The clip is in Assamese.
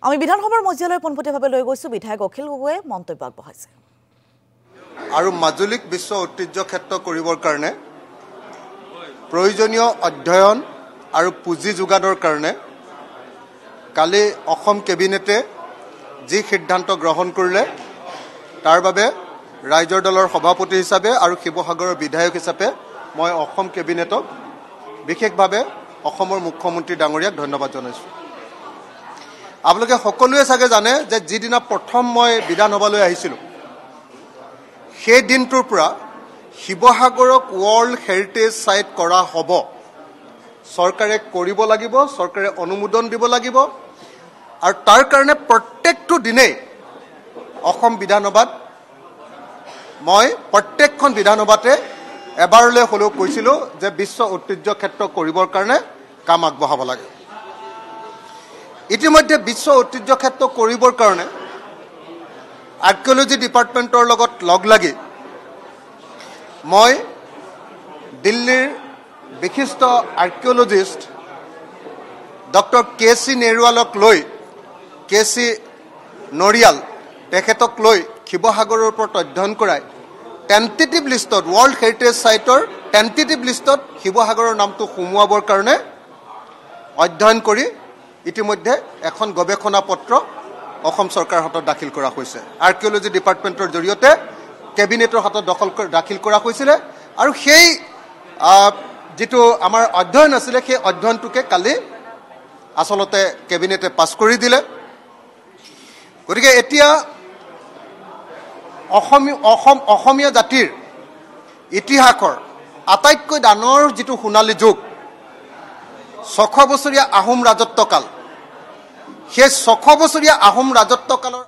আমি বিধানসভাৰ মজিয়ালৈ পোনপটীয়াভাৱে লৈ গৈছো বিধায়ক অখিল গগৈয়ে মন্তব্য আগবঢ়াইছে আৰু মাজুলীক বিশ্ব ঐতিহ্য ক্ষেত্ৰ কৰিবৰ কাৰণে প্ৰয়োজনীয় অধ্যয়ন আৰু পুঁজি যোগানৰ কাৰণে কালি অসম কেবিনেটে যি সিদ্ধান্ত গ্ৰহণ কৰিলে তাৰ বাবে ৰাইজৰ দলৰ সভাপতি হিচাপে আৰু শিৱসাগৰৰ বিধায়ক হিচাপে মই অসম কেবিনেটক বিশেষভাৱে অসমৰ মুখ্যমন্ত্ৰী ডাঙৰীয়াক ধন্যবাদ জনাইছোঁ। আপোনালোকে সকলোৱে চাগে জানে যে যিদিনা প্ৰথম মই বিধানসভালৈ আহিছিলোঁ সেই দিনটোৰ পৰা শিৱসাগৰক ৱৰ্ল্ড হেৰিটেজ সাইট কৰা হ'ব। চৰকাৰে কৰিব লাগিব, চৰকাৰে অনুমোদন দিব লাগিব আৰু তাৰ কাৰণে প্ৰত্যেকটো দিনেই অসম বিধানসভাত মই প্ৰত্যেকখন বিধানসভাতে এবাৰলৈ হ'লেও কৈছিলোঁ যে বিশ্ব ঐতিহ্য ক্ষেত্ৰ কৰিবৰ কাৰণে কাম আগবঢ়াব লাগে। ইতিমধ্যে বিশ্ব ঐতিহ্য ক্ষেত্ৰ কৰিবৰ কাৰণে আৰ্কিঅলজি ডিপাৰ্টমেণ্টৰ লগত লগ লাগি মই দিল্লীৰ বিশিষ্ট আৰ্কিঅলজিষ্ট ডক্টৰ কে.চি. নেৰৱালক লৈ কে.চি. নৰিয়াল তেখেতক লৈ শিৱসাগৰৰ ওপৰত অধ্যয়ন কৰাই টেণ্টেটিভ লিষ্টত ৱৰ্ল্ড হেৰিটেজ সাইটৰ টেণ্টেটিভ লিষ্টত শিৱসাগৰৰ নামটো সোমোৱাবৰ কাৰণে অধ্যয়ন কৰি ইতিমধ্যে এখন গৱেষণা পত্ৰ অসম চৰকাৰৰ হাতত দাখিল কৰা হৈছে। আৰ্কিঅলজি ডিপাৰ্টমেণ্টৰ জৰিয়তে কেবিনেটৰ হাতত দাখিল কৰা হৈছিলে আৰু সেই যিটো আমাৰ অধ্যয়ন আছিলে সেই অধ্যয়নটোকে কালি আচলতে কেবিনেটে পাছ কৰি দিলে। গতিকে এতিয়া অসমীয়া জাতিৰ ইতিহাসৰ আটাইতকৈ ডাঙৰ যিটো সোণালী যুগ 600 বছৰীয়া আহোম ৰাজত্বকাল, সেই 600 বছৰীয়া আহোম ৰাজত্বকালৰ